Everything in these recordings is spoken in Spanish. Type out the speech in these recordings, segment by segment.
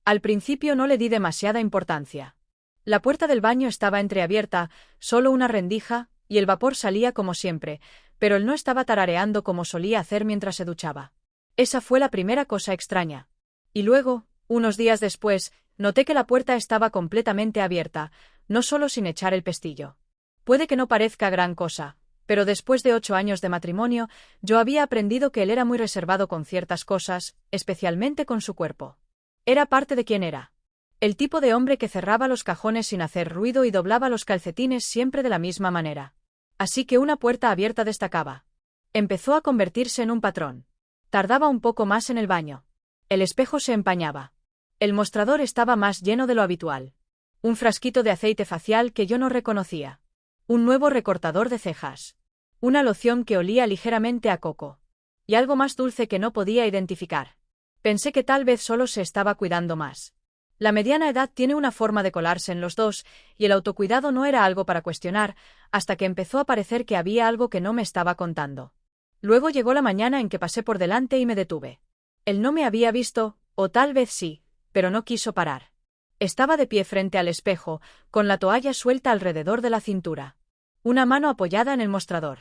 Al principio no le di demasiada importancia. La puerta del baño estaba entreabierta, solo una rendija, y el vapor salía como siempre, pero él no estaba tarareando como solía hacer mientras se duchaba. Esa fue la primera cosa extraña. Y luego, unos días después, noté que la puerta estaba completamente abierta, no solo sin echar el pestillo. Puede que no parezca gran cosa, pero después de 8 años de matrimonio, yo había aprendido que él era muy reservado con ciertas cosas, especialmente con su cuerpo. Era parte de quien era. El tipo de hombre que cerraba los cajones sin hacer ruido y doblaba los calcetines siempre de la misma manera. Así que una puerta abierta destacaba. Empezó a convertirse en un patrón. Tardaba un poco más en el baño. El espejo se empañaba. El mostrador estaba más lleno de lo habitual. Un frasquito de aceite facial que yo no reconocía. Un nuevo recortador de cejas. Una loción que olía ligeramente a coco. Y algo más dulce que no podía identificar. Pensé que tal vez solo se estaba cuidando más. La mediana edad tiene una forma de colarse en los dos, y el autocuidado no era algo para cuestionar, hasta que empezó a parecer que había algo que no me estaba contando. Luego llegó la mañana en que pasé por delante y me detuve. Él no me había visto, o tal vez sí, pero no quiso parar. Estaba de pie frente al espejo, con la toalla suelta alrededor de la cintura. Una mano apoyada en el mostrador.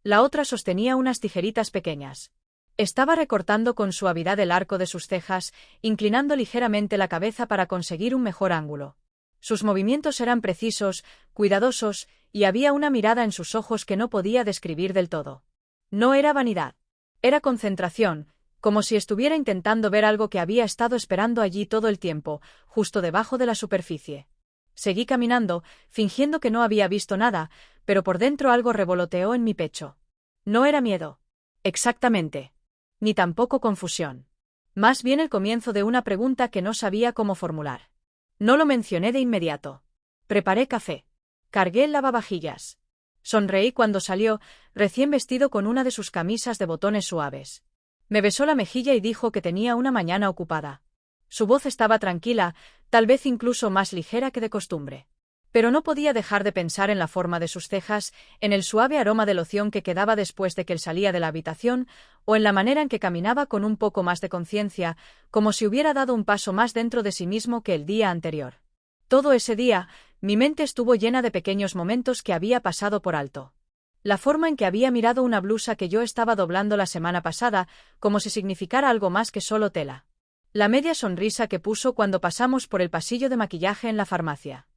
La otra sostenía unas tijeritas pequeñas. Estaba recortando con suavidad el arco de sus cejas, inclinando ligeramente la cabeza para conseguir un mejor ángulo. Sus movimientos eran precisos, cuidadosos, y había una mirada en sus ojos que no podía describir del todo. No era vanidad. Era concentración, como si estuviera intentando ver algo que había estado esperando allí todo el tiempo, justo debajo de la superficie. Seguí caminando, fingiendo que no había visto nada, pero por dentro algo revoloteó en mi pecho. No era miedo. Exactamente. Ni tampoco confusión. Más bien el comienzo de una pregunta que no sabía cómo formular. No lo mencioné de inmediato. Preparé café. Cargué el lavavajillas. Sonreí cuando salió, recién vestido con una de sus camisas de botones suaves. Me besó la mejilla y dijo que tenía una mañana ocupada. Su voz estaba tranquila, tal vez incluso más ligera que de costumbre. Pero no podía dejar de pensar en la forma de sus cejas, en el suave aroma de loción que quedaba después de que él salía de la habitación, o en la manera en que caminaba con un poco más de conciencia, como si hubiera dado un paso más dentro de sí mismo que el día anterior. Todo ese día, mi mente estuvo llena de pequeños momentos que había pasado por alto. La forma en que había mirado una blusa que yo estaba doblando la semana pasada, como si significara algo más que solo tela. La media sonrisa que puso cuando pasamos por el pasillo de maquillaje en la farmacia.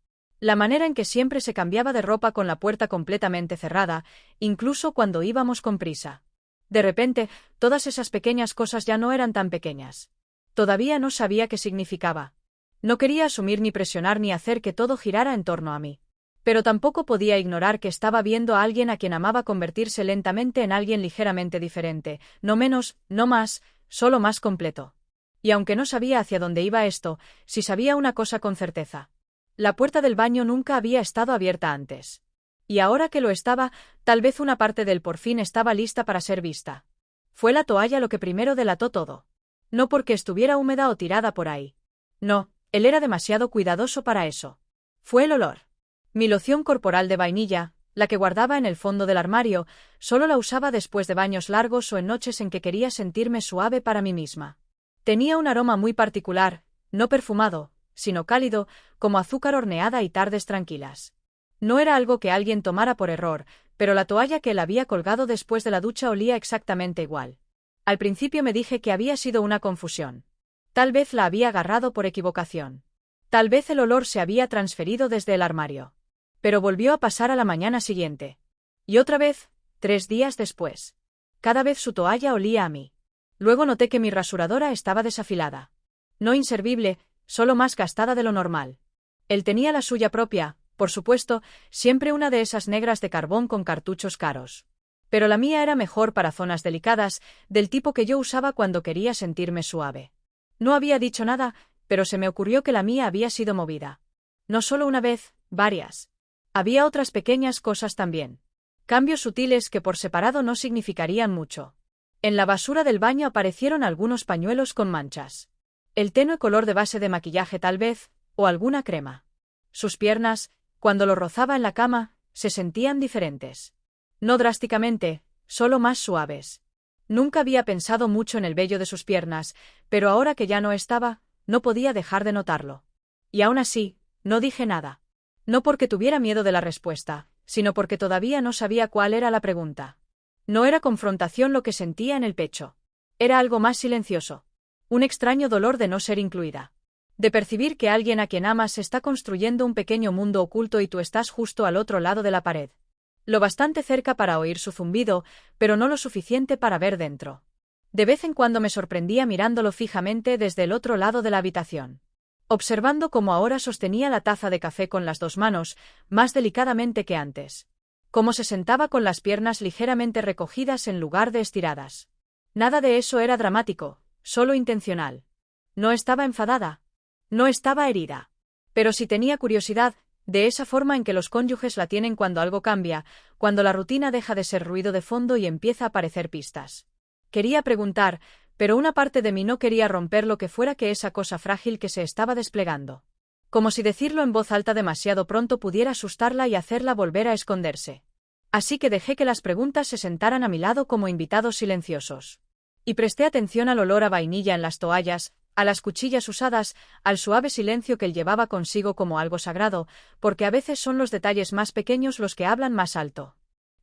La manera en que siempre se cambiaba de ropa con la puerta completamente cerrada, incluso cuando íbamos con prisa. De repente, todas esas pequeñas cosas ya no eran tan pequeñas. Todavía no sabía qué significaba. No quería asumir ni presionar ni hacer que todo girara en torno a mí. Pero tampoco podía ignorar que estaba viendo a alguien a quien amaba convertirse lentamente en alguien ligeramente diferente, no menos, no más, solo más completo. Y aunque no sabía hacia dónde iba esto, sí sabía una cosa con certeza. La puerta del baño nunca había estado abierta antes. Y ahora que lo estaba, tal vez una parte de él por fin estaba lista para ser vista. Fue la toalla lo que primero delató todo. No porque estuviera húmeda o tirada por ahí. No, él era demasiado cuidadoso para eso. Fue el olor. Mi loción corporal de vainilla, la que guardaba en el fondo del armario, solo la usaba después de baños largos o en noches en que quería sentirme suave para mí misma. Tenía un aroma muy particular, no perfumado, sino cálido, como azúcar horneada y tardes tranquilas. No era algo que alguien tomara por error, pero la toalla que él había colgado después de la ducha olía exactamente igual. Al principio me dije que había sido una confusión. Tal vez la había agarrado por equivocación. Tal vez el olor se había transferido desde el armario. Pero volvió a pasar a la mañana siguiente. Y otra vez, 3 días después. Cada vez su toalla olía a mí. Luego noté que mi rasuradora estaba desafilada. No inservible, solo más gastada de lo normal. Él tenía la suya propia, por supuesto, siempre una de esas negras de carbón con cartuchos caros. Pero la mía era mejor para zonas delicadas, del tipo que yo usaba cuando quería sentirme suave. No había dicho nada, pero se me ocurrió que la mía había sido movida. No solo una vez, varias. Había otras pequeñas cosas también. Cambios sutiles que por separado no significarían mucho. En la basura del baño aparecieron algunos pañuelos con manchas. El tenue color de base de maquillaje tal vez, o alguna crema. Sus piernas, cuando lo rozaba en la cama, se sentían diferentes. No drásticamente, solo más suaves. Nunca había pensado mucho en el vello de sus piernas, pero ahora que ya no estaba, no podía dejar de notarlo. Y aún así, no dije nada. No porque tuviera miedo de la respuesta, sino porque todavía no sabía cuál era la pregunta. No era confrontación lo que sentía en el pecho. Era algo más silencioso. Un extraño dolor de no ser incluida. De percibir que alguien a quien amas está construyendo un pequeño mundo oculto y tú estás justo al otro lado de la pared. Lo bastante cerca para oír su zumbido, pero no lo suficiente para ver dentro. De vez en cuando me sorprendía mirándolo fijamente desde el otro lado de la habitación. Observando cómo ahora sostenía la taza de café con las dos manos, más delicadamente que antes. Cómo se sentaba con las piernas ligeramente recogidas en lugar de estiradas. Nada de eso era dramático, solo intencional. No estaba enfadada. No estaba herida. Pero sí tenía curiosidad, de esa forma en que los cónyuges la tienen cuando algo cambia, cuando la rutina deja de ser ruido de fondo y empieza a aparecer pistas. Quería preguntar, pero una parte de mí no quería romper lo que fuera que esa cosa frágil que se estaba desplegando. Como si decirlo en voz alta demasiado pronto pudiera asustarla y hacerla volver a esconderse. Así que dejé que las preguntas se sentaran a mi lado como invitados silenciosos. Y presté atención al olor a vainilla en las toallas, a las cuchillas usadas, al suave silencio que él llevaba consigo como algo sagrado, porque a veces son los detalles más pequeños los que hablan más alto.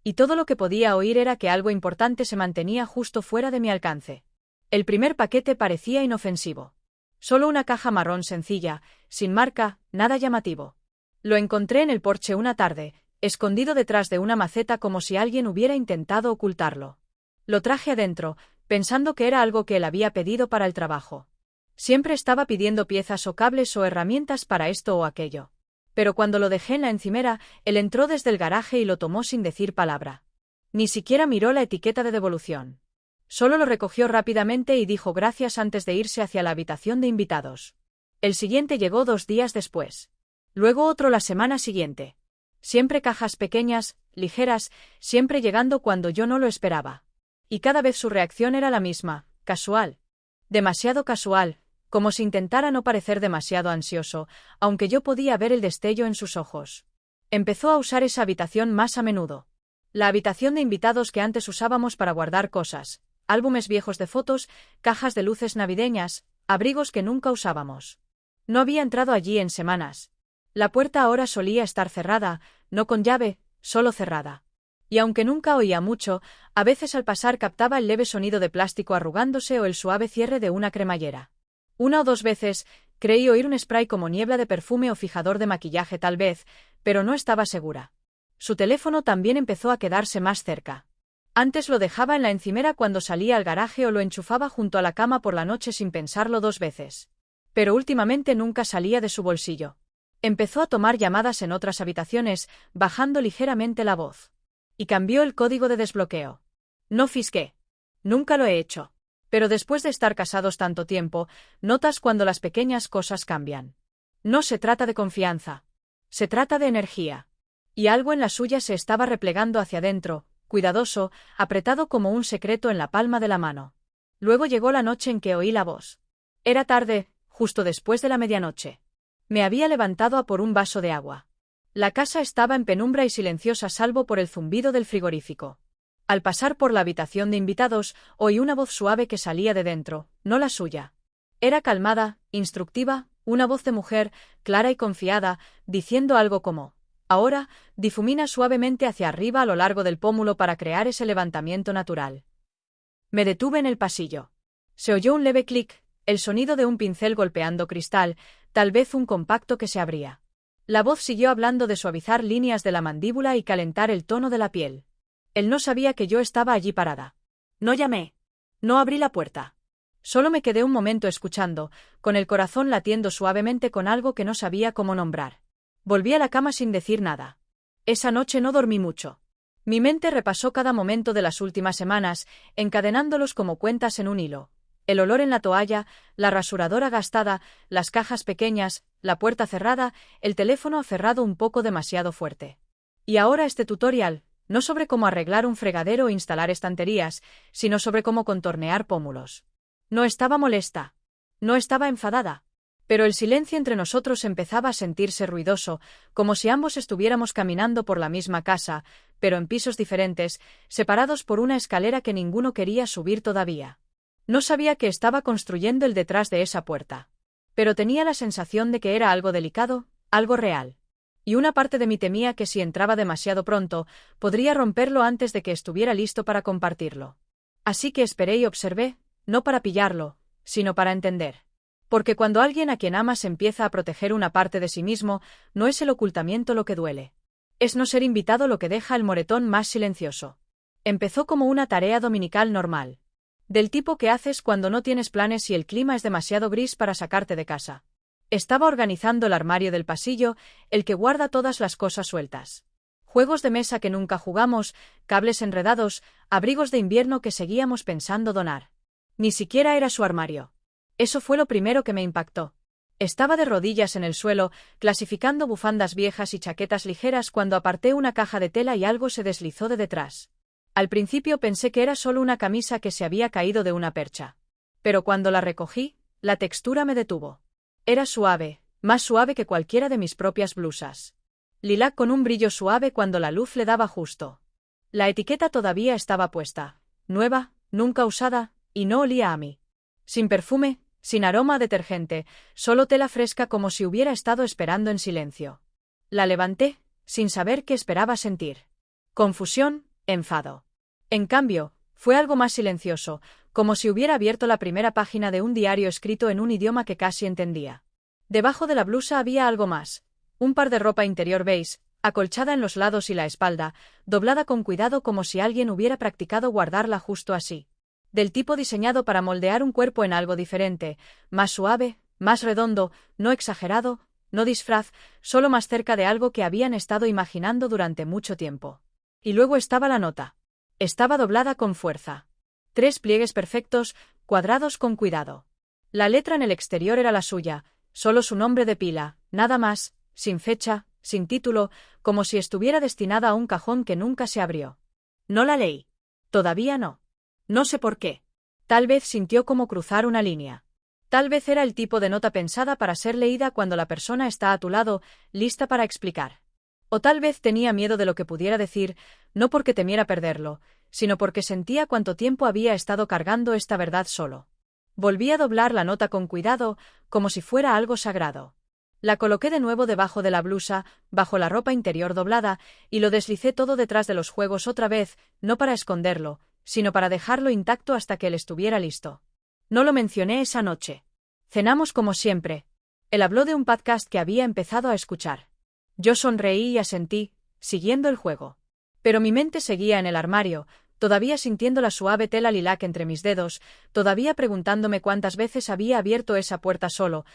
Y todo lo que podía oír era que algo importante se mantenía justo fuera de mi alcance. El primer paquete parecía inofensivo. Solo una caja marrón sencilla, sin marca, nada llamativo. Lo encontré en el porche una tarde, escondido detrás de una maceta como si alguien hubiera intentado ocultarlo. Lo traje adentro, pensando que era algo que él había pedido para el trabajo. Siempre estaba pidiendo piezas o cables o herramientas para esto o aquello. Pero cuando lo dejé en la encimera, él entró desde el garaje y lo tomó sin decir palabra. Ni siquiera miró la etiqueta de devolución. Solo lo recogió rápidamente y dijo gracias antes de irse hacia la habitación de invitados. El siguiente llegó 2 días después. Luego otro la semana siguiente. Siempre cajas pequeñas, ligeras, siempre llegando cuando yo no lo esperaba. Y cada vez su reacción era la misma, casual. Demasiado casual, como si intentara no parecer demasiado ansioso, aunque yo podía ver el destello en sus ojos. Empezó a usar esa habitación más a menudo. La habitación de invitados que antes usábamos para guardar cosas, álbumes viejos de fotos, cajas de luces navideñas, abrigos que nunca usábamos. No había entrado allí en semanas. La puerta ahora solía estar cerrada, no con llave, solo cerrada. Y aunque nunca oía mucho, a veces al pasar captaba el leve sonido de plástico arrugándose o el suave cierre de una cremallera. 1 o 2 veces creí oír un spray como niebla de perfume o fijador de maquillaje tal vez, pero no estaba segura. Su teléfono también empezó a quedarse más cerca. Antes lo dejaba en la encimera cuando salía al garaje o lo enchufaba junto a la cama por la noche sin pensarlo 2 veces. Pero últimamente nunca salía de su bolsillo. Empezó a tomar llamadas en otras habitaciones, bajando ligeramente la voz. Y cambió el código de desbloqueo. No fisqué. Nunca lo he hecho. Pero después de estar casados tanto tiempo, notas cuando las pequeñas cosas cambian. No se trata de confianza. Se trata de energía. Y algo en la suya se estaba replegando hacia adentro, cuidadoso, apretado como un secreto en la palma de la mano. Luego llegó la noche en que oí la voz. Era tarde, justo después de la medianoche. Me había levantado a por un vaso de agua. La casa estaba en penumbra y silenciosa salvo por el zumbido del frigorífico. Al pasar por la habitación de invitados, oí una voz suave que salía de dentro, no la suya. Era calmada, instructiva, una voz de mujer, clara y confiada, diciendo algo como: ahora, difumina suavemente hacia arriba a lo largo del pómulo para crear ese levantamiento natural. Me detuve en el pasillo. Se oyó un leve clic, el sonido de un pincel golpeando cristal, tal vez un compacto que se abría. La voz siguió hablando de suavizar líneas de la mandíbula y calentar el tono de la piel. Él no sabía que yo estaba allí parada. No llamé. No abrí la puerta. Solo me quedé un momento escuchando, con el corazón latiendo suavemente con algo que no sabía cómo nombrar. Volví a la cama sin decir nada. Esa noche no dormí mucho. Mi mente repasó cada momento de las últimas semanas, encadenándolos como cuentas en un hilo. El olor en la toalla, la rasuradora gastada, las cajas pequeñas, la puerta cerrada, el teléfono aferrado un poco demasiado fuerte. Y ahora este tutorial, no sobre cómo arreglar un fregadero o instalar estanterías, sino sobre cómo contornear pómulos. No estaba molesta. No estaba enfadada. Pero el silencio entre nosotros empezaba a sentirse ruidoso, como si ambos estuviéramos caminando por la misma casa, pero en pisos diferentes, separados por una escalera que ninguno quería subir todavía. No sabía que estaba construyendo el detrás de esa puerta. pero tenía la sensación de que era algo delicado, algo real. Y una parte de mí temía que si entraba demasiado pronto, podría romperlo antes de que estuviera listo para compartirlo. Así que esperé y observé, no para pillarlo, sino para entender. Porque cuando alguien a quien amas empieza a proteger una parte de sí mismo, no es el ocultamiento lo que duele. Es no ser invitado lo que deja el moretón más silencioso. Empezó como una tarea dominical normal. Del tipo que haces cuando no tienes planes y el clima es demasiado gris para sacarte de casa. Estaba organizando el armario del pasillo, el que guarda todas las cosas sueltas. Juegos de mesa que nunca jugamos, cables enredados, abrigos de invierno que seguíamos pensando donar. Ni siquiera era su armario. Eso fue lo primero que me impactó. Estaba de rodillas en el suelo, clasificando bufandas viejas y chaquetas ligeras cuando aparté una caja de tela y algo se deslizó de detrás. Al principio pensé que era solo una camisa que se había caído de una percha. Pero cuando la recogí, la textura me detuvo. Era suave, más suave que cualquiera de mis propias blusas. Lilac con un brillo suave cuando la luz le daba justo. La etiqueta todavía estaba puesta, nueva, nunca usada, y no olía a mí. Sin perfume, sin aroma a detergente, solo tela fresca como si hubiera estado esperando en silencio. La levanté, sin saber qué esperaba sentir. Confusión, enfado. En cambio, fue algo más silencioso, como si hubiera abierto la primera página de un diario escrito en un idioma que casi entendía. Debajo de la blusa había algo más, un par de ropa interior beige, acolchada en los lados y la espalda, doblada con cuidado como si alguien hubiera practicado guardarla justo así. Del tipo diseñado para moldear un cuerpo en algo diferente, más suave, más redondo, no exagerado, no disfraz, solo más cerca de algo que habían estado imaginando durante mucho tiempo. Y luego estaba la nota. Estaba doblada con fuerza. 3 pliegues perfectos, cuadrados con cuidado. La letra en el exterior era la suya, solo su nombre de pila, nada más, sin fecha, sin título, como si estuviera destinada a un cajón que nunca se abrió. No la leí. Todavía no. No sé por qué. Tal vez sintió como cruzar una línea. Tal vez era el tipo de nota pensada para ser leída cuando la persona está a tu lado, lista para explicar. O tal vez tenía miedo de lo que pudiera decir, no porque temiera perderlo, sino porque sentía cuánto tiempo había estado cargando esta verdad solo. Volví a doblar la nota con cuidado, como si fuera algo sagrado. La coloqué de nuevo debajo de la blusa, bajo la ropa interior doblada, y lo deslicé todo detrás de los juegos otra vez, no para esconderlo, sino para dejarlo intacto hasta que él estuviera listo. No lo mencioné esa noche. Cenamos como siempre. Él habló de un podcast que había empezado a escuchar. Yo sonreí y asentí, siguiendo el juego. Pero mi mente seguía en el armario, todavía sintiendo la suave tela lilac entre mis dedos, todavía preguntándome cuántas veces había abierto esa puerta solo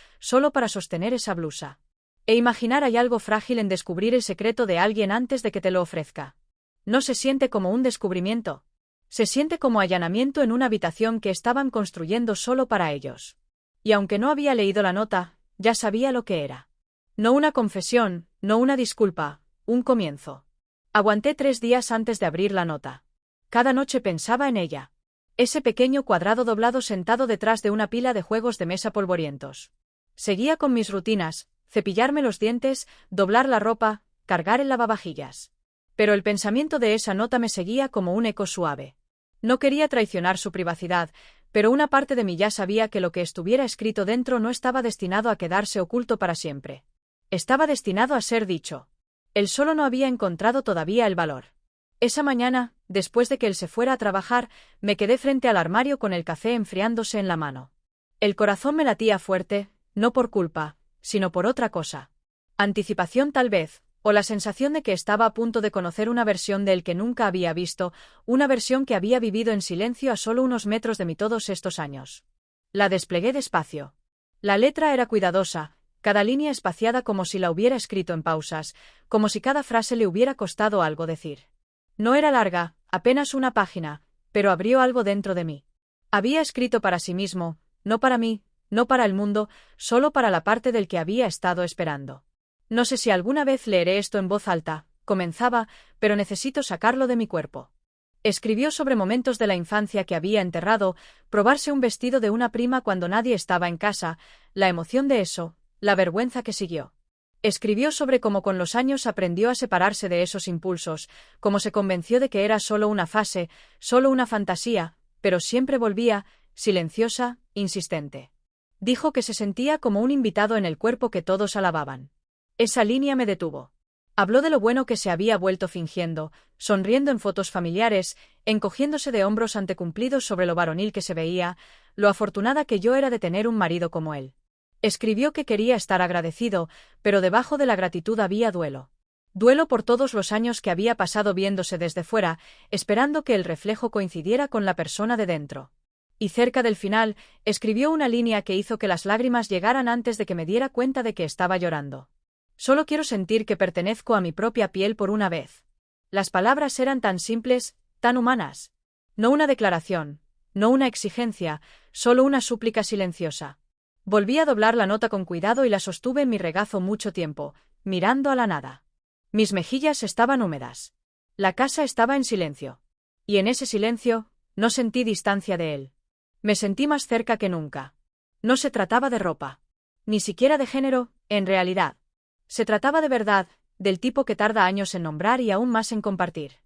para sostener esa blusa. E imaginar hay algo frágil en descubrir el secreto de alguien antes de que te lo ofrezca. No se siente como un descubrimiento. Se siente como allanamiento en una habitación que estaban construyendo solo para ellos. Y aunque no había leído la nota, ya sabía lo que era. No una confesión, no una disculpa, un comienzo. Aguanté 3 días antes de abrir la nota. Cada noche pensaba en ella. Ese pequeño cuadrado doblado sentado detrás de una pila de juegos de mesa polvorientos. Seguía con mis rutinas, cepillarme los dientes, doblar la ropa, cargar el lavavajillas. Pero el pensamiento de esa nota me seguía como un eco suave. No quería traicionar su privacidad, pero una parte de mí ya sabía que lo que estuviera escrito dentro no estaba destinado a quedarse oculto para siempre. Estaba destinado a ser dicho. Él solo no había encontrado todavía el valor. Esa mañana, después de que él se fuera a trabajar, me quedé frente al armario con el café enfriándose en la mano. El corazón me latía fuerte, no por culpa, sino por otra cosa. Anticipación tal vez, o la sensación de que estaba a punto de conocer una versión de él que nunca había visto, una versión que había vivido en silencio a solo unos metros de mí todos estos años. La desplegué despacio. La letra era cuidadosa, cada línea espaciada como si la hubiera escrito en pausas, como si cada frase le hubiera costado algo decir. No era larga, apenas una página, pero abrió algo dentro de mí. Había escrito para sí mismo, no para mí, no para el mundo, solo para la parte del que había estado esperando. No sé si alguna vez leeré esto en voz alta, comenzaba, pero necesito sacarlo de mi cuerpo. Escribió sobre momentos de la infancia que había enterrado, probarse un vestido de una prima cuando nadie estaba en casa, la emoción de eso, la vergüenza que siguió. Escribió sobre cómo con los años aprendió a separarse de esos impulsos, cómo se convenció de que era solo una fase, solo una fantasía, pero siempre volvía, silenciosa, insistente. Dijo que se sentía como un invitado en el cuerpo que todos alababan. Esa línea me detuvo. Habló de lo bueno que se había vuelto fingiendo, sonriendo en fotos familiares, encogiéndose de hombros ante cumplidos sobre lo varonil que se veía, lo afortunada que yo era de tener un marido como él. Escribió que quería estar agradecido, pero debajo de la gratitud había duelo. Duelo por todos los años que había pasado viéndose desde fuera, esperando que el reflejo coincidiera con la persona de dentro. Y cerca del final, escribió una línea que hizo que las lágrimas llegaran antes de que me diera cuenta de que estaba llorando. Solo quiero sentir que pertenezco a mi propia piel por una vez. Las palabras eran tan simples, tan humanas. No una declaración, no una exigencia, solo una súplica silenciosa. Volví a doblar la nota con cuidado y la sostuve en mi regazo mucho tiempo, mirando a la nada. Mis mejillas estaban húmedas. La casa estaba en silencio. Y en ese silencio, no sentí distancia de él. Me sentí más cerca que nunca. No se trataba de ropa. Ni siquiera de género, en realidad. Se trataba de verdad, del tipo que tarda años en nombrar y aún más en compartir.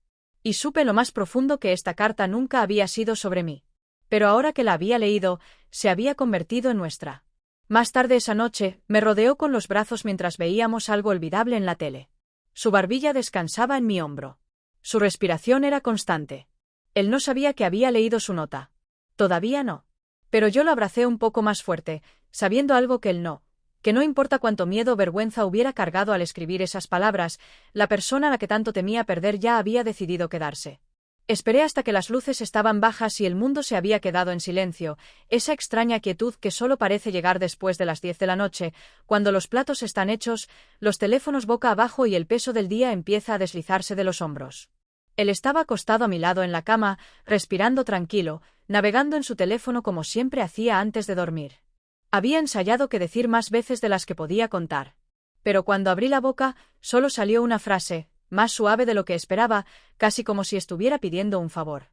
Y supe lo más profundo que esta carta nunca había sido sobre mí. Pero ahora que la había leído, se había convertido en nuestra. Más tarde esa noche, me rodeó con los brazos mientras veíamos algo olvidable en la tele. Su barbilla descansaba en mi hombro. Su respiración era constante. Él no sabía que había leído su nota. Todavía no. Pero yo lo abracé un poco más fuerte, sabiendo algo que él no. Que no importa cuánto miedo o vergüenza hubiera cargado al escribir esas palabras, la persona a la que tanto temía perder ya había decidido quedarse. Esperé hasta que las luces estaban bajas y el mundo se había quedado en silencio, esa extraña quietud que solo parece llegar después de las 10 de la noche, cuando los platos están hechos, los teléfonos boca abajo y el peso del día empieza a deslizarse de los hombros. Él estaba acostado a mi lado en la cama, respirando tranquilo, navegando en su teléfono como siempre hacía antes de dormir. Había ensayado qué decir más veces de las que podía contar. Pero cuando abrí la boca, solo salió una frase, más suave de lo que esperaba, casi como si estuviera pidiendo un favor.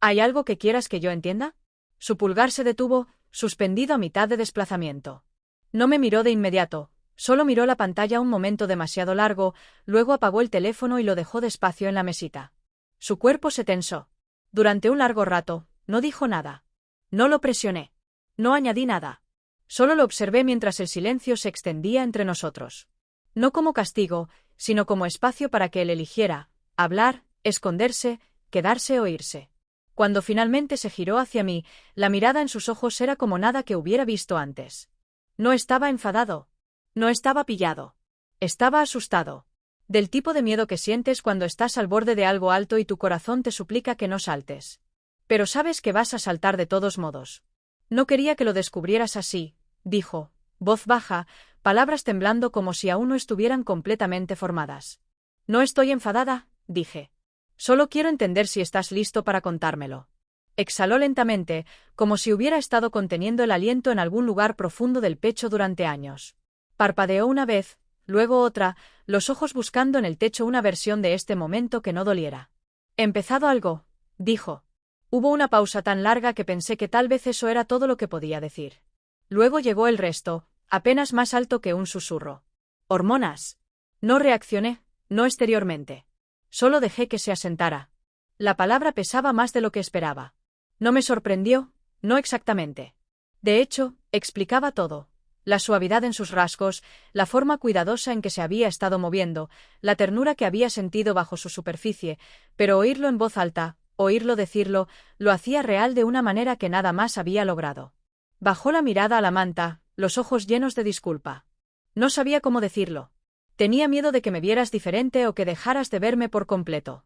¿Hay algo que quieras que yo entienda? Su pulgar se detuvo, suspendido a mitad de desplazamiento. No me miró de inmediato, solo miró la pantalla un momento demasiado largo, luego apagó el teléfono y lo dejó despacio en la mesita. Su cuerpo se tensó. Durante un largo rato, no dijo nada. No lo presioné. No añadí nada. Solo lo observé mientras el silencio se extendía entre nosotros. No como castigo, sino como espacio para que él eligiera, hablar, esconderse, quedarse o irse. Cuando finalmente se giró hacia mí, la mirada en sus ojos era como nada que hubiera visto antes. No estaba enfadado. No estaba pillado. Estaba asustado. Del tipo de miedo que sientes cuando estás al borde de algo alto y tu corazón te suplica que no saltes. Pero sabes que vas a saltar de todos modos. No quería que lo descubrieras así, dijo, voz baja, palabras temblando como si aún no estuvieran completamente formadas. No estoy enfadada, dije. Solo quiero entender si estás listo para contármelo. Exhaló lentamente, como si hubiera estado conteniendo el aliento en algún lugar profundo del pecho durante años. Parpadeó una vez, luego otra, los ojos buscando en el techo una versión de este momento que no doliera. «¿Empezado algo?», dijo. Hubo una pausa tan larga que pensé que tal vez eso era todo lo que podía decir. Luego llegó el resto, apenas más alto que un susurro. «¿Hormonas?». No reaccioné, no exteriormente. Solo dejé que se asentara. La palabra pesaba más de lo que esperaba. No me sorprendió, no exactamente. De hecho, explicaba todo. La suavidad en sus rasgos, la forma cuidadosa en que se había estado moviendo, la ternura que había sentido bajo su superficie, pero oírlo en voz alta, oírlo decirlo, lo hacía real de una manera que nada más había logrado. Bajó la mirada a la manta, los ojos llenos de disculpa. No sabía cómo decirlo. Tenía miedo de que me vieras diferente o que dejaras de verme por completo.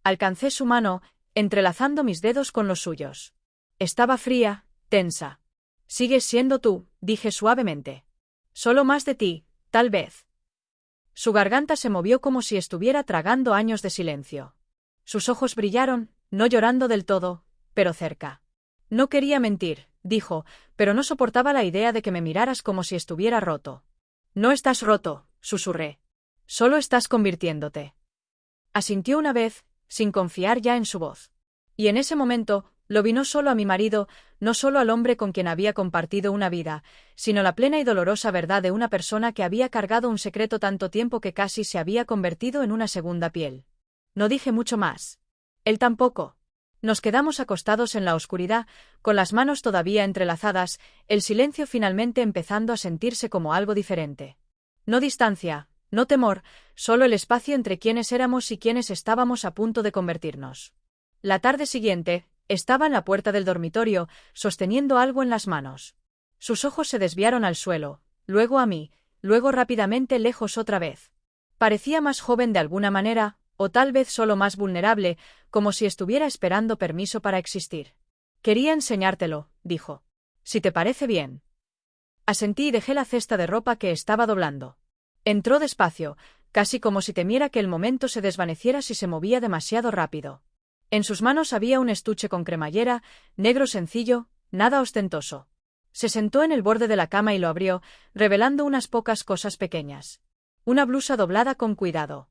Alcancé su mano, entrelazando mis dedos con los suyos. Estaba fría, tensa. «Sigues siendo tú», dije suavemente. «Solo más de ti, tal vez». Su garganta se movió como si estuviera tragando años de silencio. Sus ojos brillaron, no llorando del todo, pero cerca. «No quería mentir», dijo, «pero no soportaba la idea de que me miraras como si estuviera roto». «No estás roto», susurré. «Solo estás convirtiéndote». Asintió una vez, sin confiar ya en su voz. Y en ese momento, lo vi no solo a mi marido, no solo al hombre con quien había compartido una vida, sino la plena y dolorosa verdad de una persona que había cargado un secreto tanto tiempo que casi se había convertido en una segunda piel. No dije mucho más. Él tampoco. Nos quedamos acostados en la oscuridad, con las manos todavía entrelazadas, el silencio finalmente empezando a sentirse como algo diferente. No distancia, no temor, solo el espacio entre quienes éramos y quienes estábamos a punto de convertirnos. La tarde siguiente, estaba en la puerta del dormitorio, sosteniendo algo en las manos. Sus ojos se desviaron al suelo, luego a mí, luego rápidamente lejos otra vez. Parecía más joven de alguna manera, o tal vez solo más vulnerable, como si estuviera esperando permiso para existir. Quería enseñártelo, dijo. Si te parece bien. Asentí y dejé la cesta de ropa que estaba doblando. Entró despacio, casi como si temiera que el momento se desvaneciera si se movía demasiado rápido. En sus manos había un estuche con cremallera, negro sencillo, nada ostentoso. Se sentó en el borde de la cama y lo abrió, revelando unas pocas cosas pequeñas. Una blusa doblada con cuidado.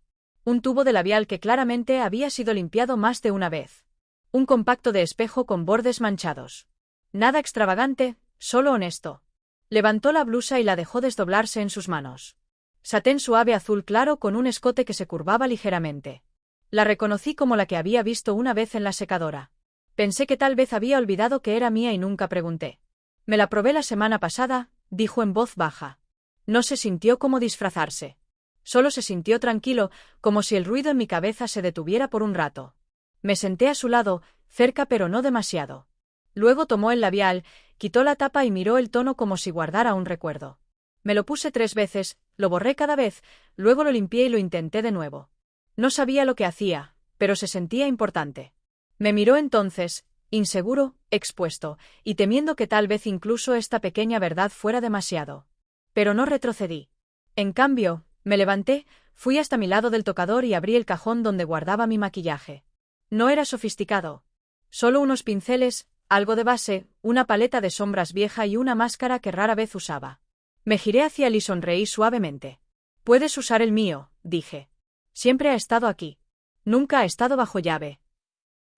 Un tubo de labial que claramente había sido limpiado más de una vez. Un compacto de espejo con bordes manchados. Nada extravagante, solo honesto. Levantó la blusa y la dejó desdoblarse en sus manos. Satén suave azul claro con un escote que se curvaba ligeramente. La reconocí como la que había visto una vez en la secadora. Pensé que tal vez había olvidado que era mía y nunca pregunté. Me la probé la semana pasada, dijo en voz baja. No se sintió como disfrazarse. Solo se sintió tranquilo, como si el ruido en mi cabeza se detuviera por un rato. Me senté a su lado, cerca pero no demasiado. Luego tomó el labial, quitó la tapa y miró el tono como si guardara un recuerdo. Me lo puse 3 veces, lo borré cada vez, luego lo limpié y lo intenté de nuevo. No sabía lo que hacía, pero se sentía importante. Me miró entonces, inseguro, expuesto, y temiendo que tal vez incluso esta pequeña verdad fuera demasiado. Pero no retrocedí. En cambio, me levanté, fui hasta mi lado del tocador y abrí el cajón donde guardaba mi maquillaje. No era sofisticado. Solo unos pinceles, algo de base, una paleta de sombras vieja y una máscara que rara vez usaba. Me giré hacia él y sonreí suavemente. Puedes usar el mío, dije. Siempre ha estado aquí. Nunca ha estado bajo llave.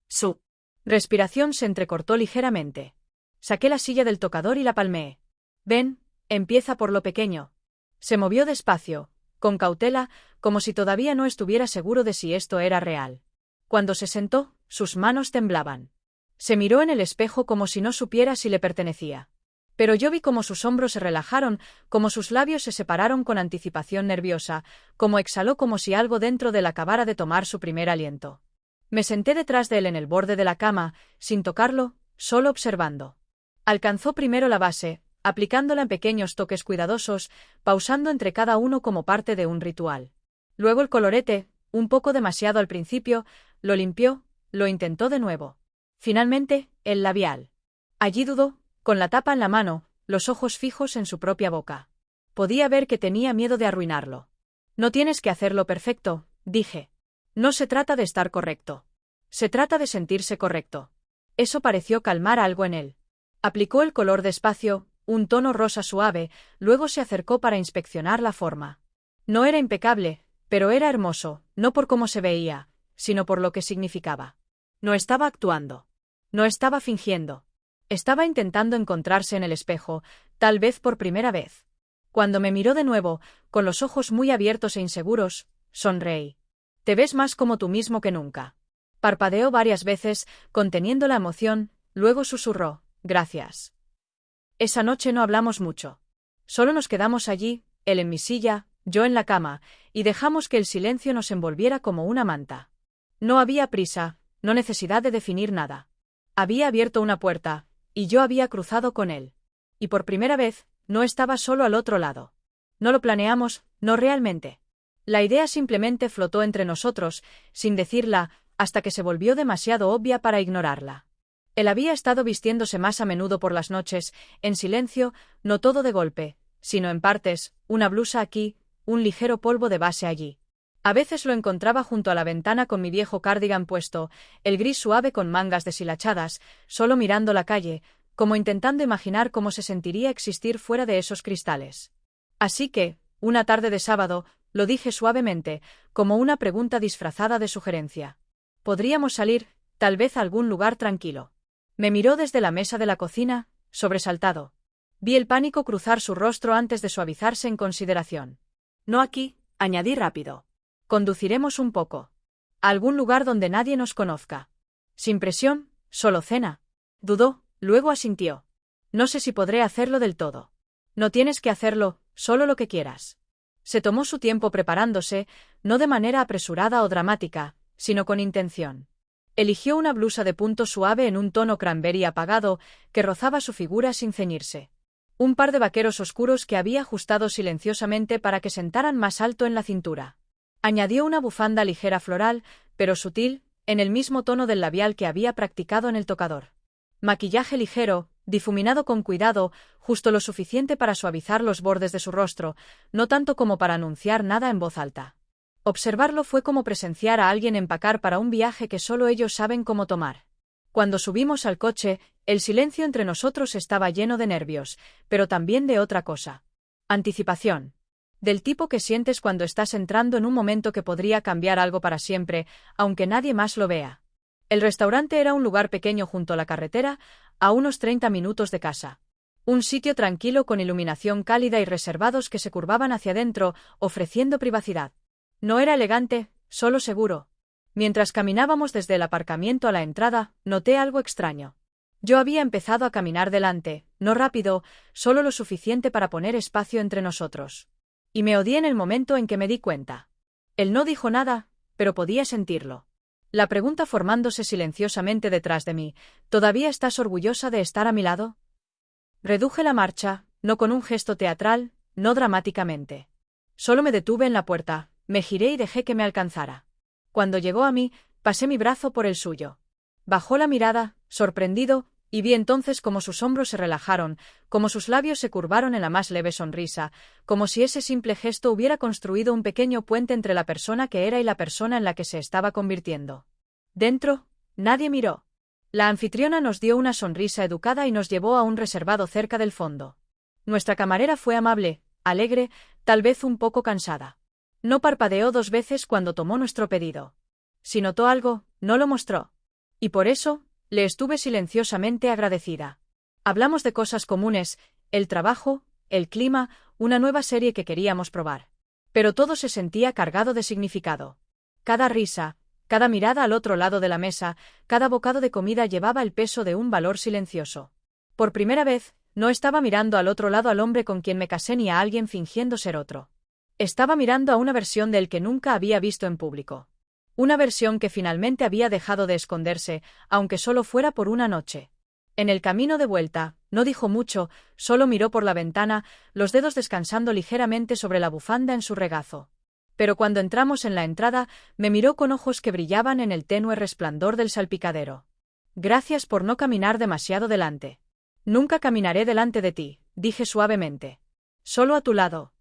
Su respiración se entrecortó ligeramente. Saqué la silla del tocador y la palmeé. Ven, empieza por lo pequeño. Se movió despacio, con cautela, como si todavía no estuviera seguro de si esto era real. Cuando se sentó, sus manos temblaban. Se miró en el espejo como si no supiera si le pertenecía. Pero yo vi cómo sus hombros se relajaron, como sus labios se separaron con anticipación nerviosa, como exhaló como si algo dentro de él acabara de tomar su primer aliento. Me senté detrás de él en el borde de la cama, sin tocarlo, solo observando. Alcanzó primero la base, aplicándola en pequeños toques cuidadosos, pausando entre cada uno como parte de un ritual. Luego el colorete, un poco demasiado al principio, lo limpió, lo intentó de nuevo. Finalmente, el labial. Allí dudó, con la tapa en la mano, los ojos fijos en su propia boca. Podía ver que tenía miedo de arruinarlo. No tienes que hacerlo perfecto, dije. No se trata de estar correcto. Se trata de sentirse correcto. Eso pareció calmar algo en él. Aplicó el color despacio, un tono rosa suave, luego se acercó para inspeccionar la forma. No era impecable, pero era hermoso, no por cómo se veía, sino por lo que significaba. No estaba actuando. No estaba fingiendo. Estaba intentando encontrarse en el espejo, tal vez por primera vez. Cuando me miró de nuevo, con los ojos muy abiertos e inseguros, sonreí. Te ves más como tú mismo que nunca. Parpadeó varias veces, conteniendo la emoción, luego susurró, gracias. Esa noche no hablamos mucho. Solo nos quedamos allí, él en mi silla, yo en la cama, y dejamos que el silencio nos envolviera como una manta. No había prisa, no necesidad de definir nada. Había abierto una puerta, y yo había cruzado con él. Y por primera vez, no estaba solo al otro lado. No lo planeamos, no realmente. La idea simplemente flotó entre nosotros, sin decirla, hasta que se volvió demasiado obvia para ignorarla. Él había estado vistiéndose más a menudo por las noches, en silencio, no todo de golpe, sino en partes, una blusa aquí, un ligero polvo de base allí. A veces lo encontraba junto a la ventana con mi viejo cardigan puesto, el gris suave con mangas deshilachadas, solo mirando la calle, como intentando imaginar cómo se sentiría existir fuera de esos cristales. Así que, una tarde de sábado, lo dije suavemente, como una pregunta disfrazada de sugerencia. Podríamos salir, tal vez a algún lugar tranquilo. Me miró desde la mesa de la cocina, sobresaltado. Vi el pánico cruzar su rostro antes de suavizarse en consideración. No aquí, añadí rápido. Conduciremos un poco. A algún lugar donde nadie nos conozca. Sin presión, ¿Solo cena? Dudó, luego asintió. No sé si podré hacerlo del todo. No tienes que hacerlo, solo lo que quieras. Se tomó su tiempo preparándose, no de manera apresurada o dramática, sino con intención. Eligió una blusa de punto suave en un tono cranberry apagado, que rozaba su figura sin ceñirse. Un par de vaqueros oscuros que había ajustado silenciosamente para que sentaran más alto en la cintura. Añadió una bufanda ligera floral, pero sutil, en el mismo tono del labial que había practicado en el tocador. Maquillaje ligero, difuminado con cuidado, justo lo suficiente para suavizar los bordes de su rostro, no tanto como para anunciar nada en voz alta. Observarlo fue como presenciar a alguien empacar para un viaje que solo ellos saben cómo tomar. Cuando subimos al coche, el silencio entre nosotros estaba lleno de nervios, pero también de otra cosa. Anticipación. Del tipo que sientes cuando estás entrando en un momento que podría cambiar algo para siempre, aunque nadie más lo vea. El restaurante era un lugar pequeño junto a la carretera, a unos 30 minutos de casa. Un sitio tranquilo con iluminación cálida y reservados que se curvaban hacia adentro, ofreciendo privacidad. No era elegante, solo seguro. Mientras caminábamos desde el aparcamiento a la entrada, noté algo extraño. Yo había empezado a caminar delante, no rápido, solo lo suficiente para poner espacio entre nosotros. Y me odié en el momento en que me di cuenta. Él no dijo nada, pero podía sentirlo. La pregunta formándose silenciosamente detrás de mí: ¿todavía estás orgullosa de estar a mi lado? Reduje la marcha, no con un gesto teatral, no dramáticamente. Solo me detuve en la puerta, me giré y dejé que me alcanzara. Cuando llegó a mí, pasé mi brazo por el suyo. Bajó la mirada, sorprendido, y vi entonces cómo sus hombros se relajaron, cómo sus labios se curvaron en la más leve sonrisa, como si ese simple gesto hubiera construido un pequeño puente entre la persona que era y la persona en la que se estaba convirtiendo. Dentro, nadie miró. La anfitriona nos dio una sonrisa educada y nos llevó a un reservado cerca del fondo. Nuestra camarera fue amable, alegre, tal vez un poco cansada. No parpadeó 2 veces cuando tomó nuestro pedido. Si notó algo, no lo mostró. Y por eso, le estuve silenciosamente agradecida. Hablamos de cosas comunes, el trabajo, el clima, una nueva serie que queríamos probar. Pero todo se sentía cargado de significado. Cada risa, cada mirada al otro lado de la mesa, cada bocado de comida llevaba el peso de un valor silencioso. Por primera vez, no estaba mirando al otro lado al hombre con quien me casé ni a alguien fingiendo ser otro. Estaba mirando a una versión de él que nunca había visto en público. Una versión que finalmente había dejado de esconderse, aunque solo fuera por una noche. En el camino de vuelta, no dijo mucho, solo miró por la ventana, los dedos descansando ligeramente sobre la bufanda en su regazo. Pero cuando entramos en la entrada, me miró con ojos que brillaban en el tenue resplandor del salpicadero. Gracias por no caminar demasiado delante. Nunca caminaré delante de ti, dije suavemente. Solo a tu lado.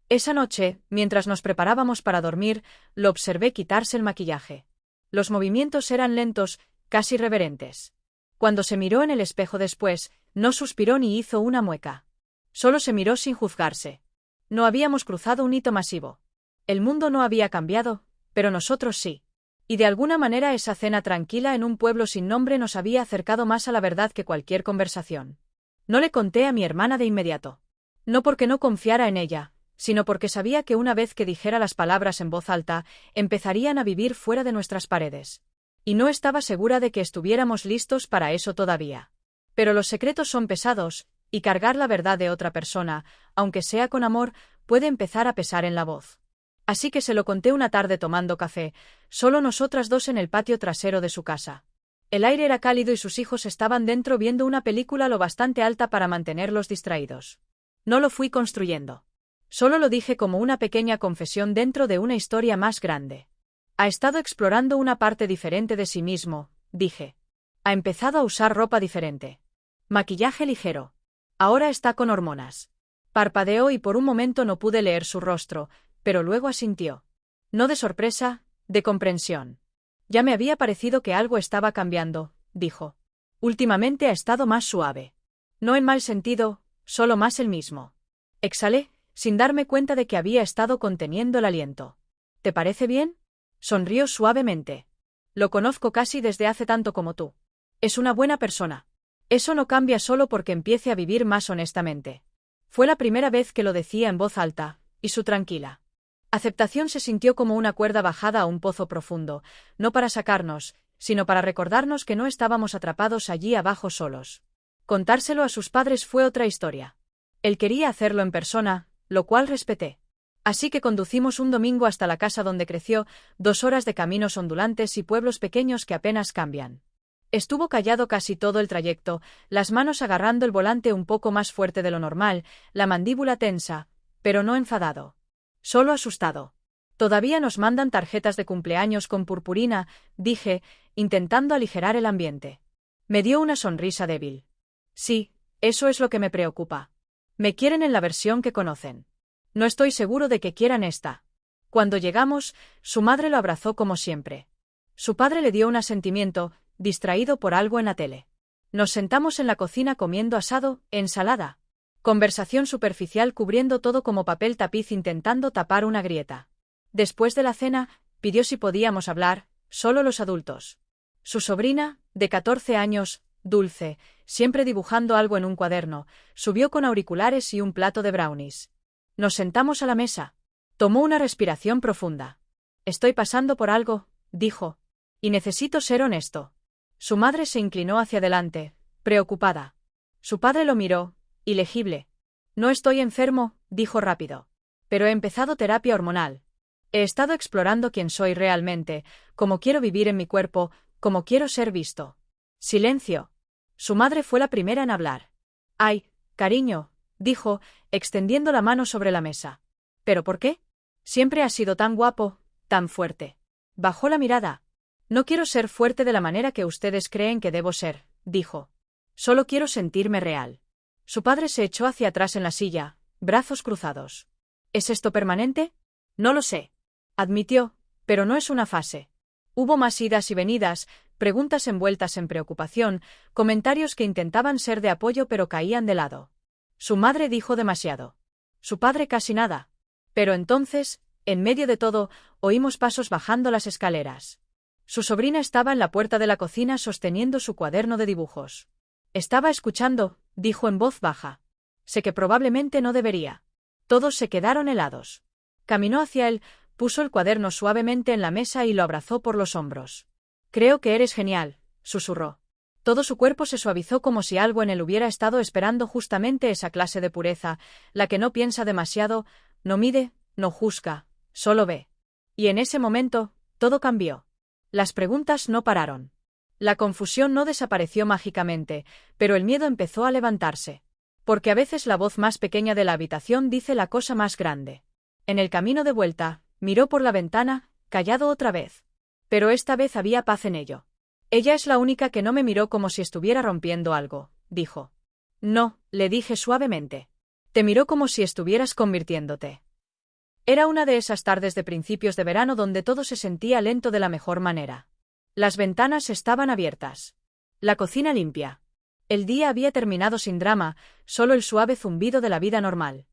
Esa noche, mientras nos preparábamos para dormir, lo observé quitarse el maquillaje. Los movimientos eran lentos, casi reverentes. Cuando se miró en el espejo después, no suspiró ni hizo una mueca. Solo se miró sin juzgarse. No habíamos cruzado un hito masivo. El mundo no había cambiado, pero nosotros sí. Y de alguna manera esa cena tranquila en un pueblo sin nombre nos había acercado más a la verdad que cualquier conversación. No le conté a mi hermana de inmediato. No porque no confiara en ella, sino porque sabía que una vez que dijera las palabras en voz alta, empezarían a vivir fuera de nuestras paredes. Y no estaba segura de que estuviéramos listos para eso todavía. Pero los secretos son pesados, y cargar la verdad de otra persona, aunque sea con amor, puede empezar a pesar en la voz. Así que se lo conté una tarde tomando café, solo nosotras dos en el patio trasero de su casa. El aire era cálido y sus hijos estaban dentro viendo una película lo bastante alta para mantenerlos distraídos. No lo fui construyendo. Solo lo dije como una pequeña confesión dentro de una historia más grande. Ha estado explorando una parte diferente de sí mismo, dije. Ha empezado a usar ropa diferente. Maquillaje ligero. Ahora está con hormonas. Parpadeó y por un momento no pude leer su rostro, pero luego asintió. No de sorpresa, de comprensión. Ya me había parecido que algo estaba cambiando, dijo. Últimamente ha estado más suave. No en mal sentido, solo más el mismo. Exhalé, sin darme cuenta de que había estado conteniendo el aliento. ¿Te parece bien? Sonrió suavemente. Lo conozco casi desde hace tanto como tú. Es una buena persona. Eso no cambia solo porque empiece a vivir más honestamente. Fue la primera vez que lo decía en voz alta, y su tranquila aceptación se sintió como una cuerda bajada a un pozo profundo, no para sacarnos, sino para recordarnos que no estábamos atrapados allí abajo solos. Contárselo a sus padres fue otra historia. Él quería hacerlo en persona, lo cual respeté. Así que conducimos un domingo hasta la casa donde creció, 2 horas de caminos ondulantes y pueblos pequeños que apenas cambian. Estuvo callado casi todo el trayecto, las manos agarrando el volante un poco más fuerte de lo normal, la mandíbula tensa, pero no enfadado. Solo asustado. Todavía nos mandan tarjetas de cumpleaños con purpurina, dije, intentando aligerar el ambiente. Me dio una sonrisa débil. Sí, eso es lo que me preocupa. Me quieren en la versión que conocen. No estoy seguro de que quieran esta. Cuando llegamos, su madre lo abrazó como siempre. Su padre le dio un asentimiento, distraído por algo en la tele. Nos sentamos en la cocina comiendo asado, ensalada. Conversación superficial cubriendo todo como papel tapiz intentando tapar una grieta. Después de la cena, pidió si podíamos hablar, solo los adultos. Su sobrina, de 14 años, Dulce, siempre dibujando algo en un cuaderno, subió con auriculares y un plato de brownies. Nos sentamos a la mesa. Tomó una respiración profunda. Estoy pasando por algo, dijo. Y necesito ser honesto. Su madre se inclinó hacia adelante, preocupada. Su padre lo miró, ilegible. No estoy enfermo, dijo rápido. Pero he empezado terapia hormonal. He estado explorando quién soy realmente, cómo quiero vivir en mi cuerpo, cómo quiero ser visto. Silencio. Su madre fue la primera en hablar. Ay, cariño, dijo, extendiendo la mano sobre la mesa. ¿Pero por qué? Siempre has sido tan guapo, tan fuerte. Bajó la mirada. No quiero ser fuerte de la manera que ustedes creen que debo ser, dijo. Solo quiero sentirme real. Su padre se echó hacia atrás en la silla, brazos cruzados. ¿Es esto permanente? No lo sé. Admitió, pero no es una fase. Hubo más idas y venidas, preguntas envueltas en preocupación, comentarios que intentaban ser de apoyo pero caían de lado. Su madre dijo demasiado. Su padre casi nada. Pero entonces, en medio de todo, oímos pasos bajando las escaleras. Su sobrina estaba en la puerta de la cocina sosteniendo su cuaderno de dibujos. Estaba escuchando, dijo en voz baja. Sé que probablemente no debería. Todos se quedaron helados. Caminó hacia él, puso el cuaderno suavemente en la mesa y lo abrazó por los hombros. Creo que eres genial, susurró. Todo su cuerpo se suavizó como si algo en él hubiera estado esperando justamente esa clase de pureza, la que no piensa demasiado, no mide, no juzga, solo ve. Y en ese momento, todo cambió. Las preguntas no pararon. La confusión no desapareció mágicamente, pero el miedo empezó a levantarse. Porque a veces la voz más pequeña de la habitación dice la cosa más grande. En el camino de vuelta, miró por la ventana, callado otra vez. Pero esta vez había paz en ello. Ella es la única que no me miró como si estuviera rompiendo algo, dijo. No, le dije suavemente. Te miró como si estuvieras convirtiéndote. Era una de esas tardes de principios de verano donde todo se sentía lento de la mejor manera. Las ventanas estaban abiertas. La cocina limpia. El día había terminado sin drama, solo el suave zumbido de la vida normal.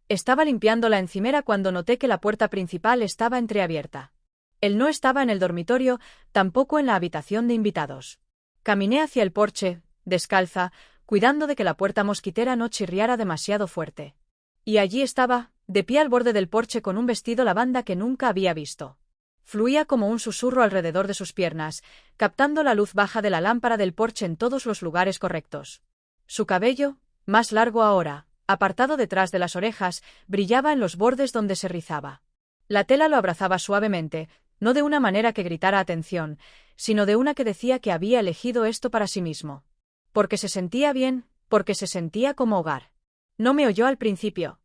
Estaba limpiando la encimera cuando noté que la puerta principal estaba entreabierta. Él no estaba en el dormitorio, tampoco en la habitación de invitados. Caminé hacia el porche, descalza, cuidando de que la puerta mosquitera no chirriara demasiado fuerte. Y allí estaba, de pie al borde del porche con un vestido lavanda que nunca había visto. Fluía como un susurro alrededor de sus piernas, captando la luz baja de la lámpara del porche en todos los lugares correctos. Su cabello, más largo ahora, apartado detrás de las orejas, brillaba en los bordes donde se rizaba. La tela lo abrazaba suavemente, no de una manera que gritara atención, sino de una que decía que había elegido esto para sí mismo. Porque se sentía bien, porque se sentía como hogar. No me oyó al principio.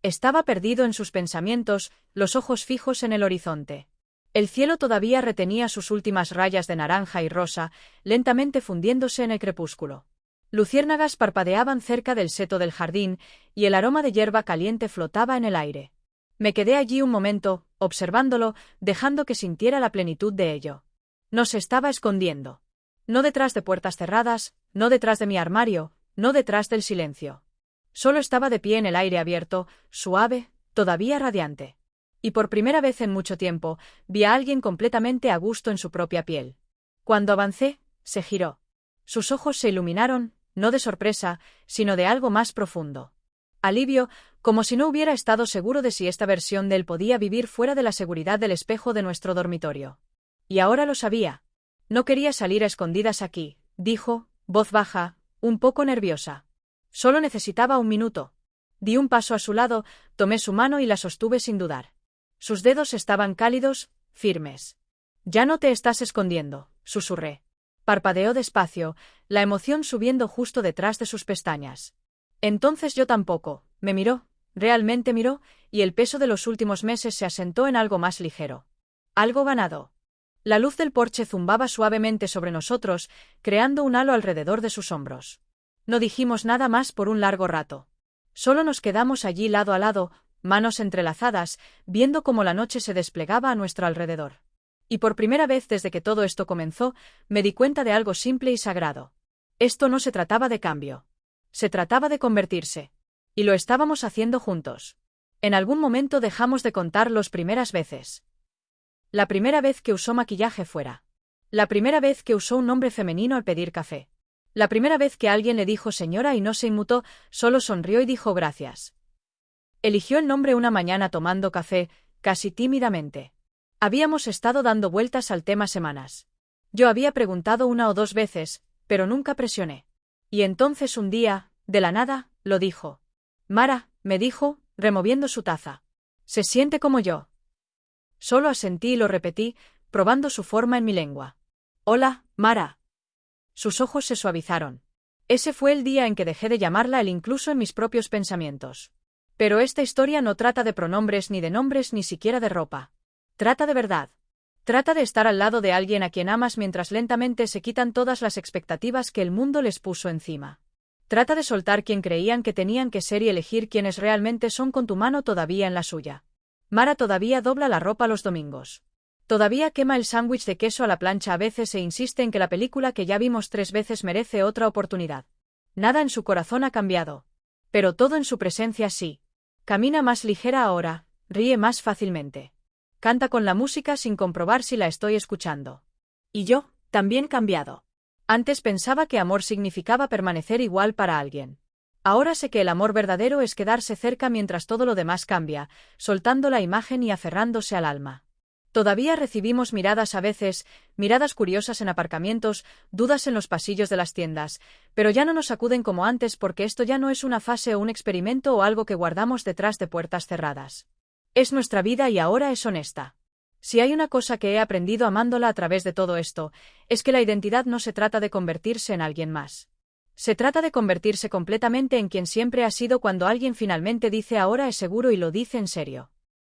Estaba perdido en sus pensamientos, los ojos fijos en el horizonte. El cielo todavía retenía sus últimas rayas de naranja y rosa, lentamente fundiéndose en el crepúsculo. Luciérnagas parpadeaban cerca del seto del jardín, y el aroma de hierba caliente flotaba en el aire. Me quedé allí un momento, observándolo, dejando que sintiera la plenitud de ello. No se estaba escondiendo. No detrás de puertas cerradas, no detrás de mi armario, no detrás del silencio. Solo estaba de pie en el aire abierto, suave, todavía radiante. Y por primera vez en mucho tiempo, vi a alguien completamente a gusto en su propia piel. Cuando avancé, se giró. Sus ojos se iluminaron, no de sorpresa, sino de algo más profundo. Alivio, como si no hubiera estado seguro de si esta versión de él podía vivir fuera de la seguridad del espejo de nuestro dormitorio. Y ahora lo sabía. No quería salir a escondidas aquí, dijo, voz baja, un poco nerviosa. Solo necesitaba un minuto. Di un paso a su lado, tomé su mano y la sostuve sin dudar. Sus dedos estaban cálidos, firmes. Ya no te estás escondiendo, susurré. Parpadeó despacio, la emoción subiendo justo detrás de sus pestañas. Entonces yo tampoco, me miró, realmente miró, y el peso de los últimos meses se asentó en algo más ligero. Algo ganado. La luz del porche zumbaba suavemente sobre nosotros, creando un halo alrededor de sus hombros. No dijimos nada más por un largo rato. Solo nos quedamos allí lado a lado, manos entrelazadas, viendo cómo la noche se desplegaba a nuestro alrededor. Y por primera vez desde que todo esto comenzó, me di cuenta de algo simple y sagrado. Esto no se trataba de cambio. Se trataba de convertirse. Y lo estábamos haciendo juntos. En algún momento dejamos de contar las primeras veces. La primera vez que usó maquillaje fuera. La primera vez que usó un nombre femenino al pedir café. La primera vez que alguien le dijo señora y no se inmutó, solo sonrió y dijo gracias. Eligió el nombre una mañana tomando café, casi tímidamente. Habíamos estado dando vueltas al tema semanas. Yo había preguntado una o dos veces, pero nunca presioné. Y entonces un día, de la nada, lo dijo. Mara, me dijo, removiendo su taza. Se siente como yo. Solo asentí y lo repetí, probando su forma en mi lengua. Hola, Mara. Sus ojos se suavizaron. Ese fue el día en que dejé de llamarla él incluso en mis propios pensamientos. Pero esta historia no trata de pronombres ni de nombres ni siquiera de ropa. Trata de verdad. Trata de estar al lado de alguien a quien amas mientras lentamente se quitan todas las expectativas que el mundo les puso encima. Trata de soltar quien creían que tenían que ser y elegir quienes realmente son con tu mano todavía en la suya. Mara todavía dobla la ropa los domingos. Todavía quema el sándwich de queso a la plancha a veces e insiste en que la película que ya vimos 3 veces merece otra oportunidad. Nada en su corazón ha cambiado. Pero todo en su presencia sí. Camina más ligera ahora, ríe más fácilmente. Canta con la música sin comprobar si la estoy escuchando. Y yo, también cambiado. Antes pensaba que amor significaba permanecer igual para alguien. Ahora sé que el amor verdadero es quedarse cerca mientras todo lo demás cambia, soltando la imagen y aferrándose al alma. Todavía recibimos miradas a veces, miradas curiosas en aparcamientos, dudas en los pasillos de las tiendas, pero ya no nos sacuden como antes porque esto ya no es una fase o un experimento o algo que guardamos detrás de puertas cerradas. Es nuestra vida y ahora es honesta. Si hay una cosa que he aprendido amándola a través de todo esto, es que la identidad no se trata de convertirse en alguien más. Se trata de convertirse completamente en quien siempre ha sido cuando alguien finalmente dice ahora es seguro y lo dice en serio.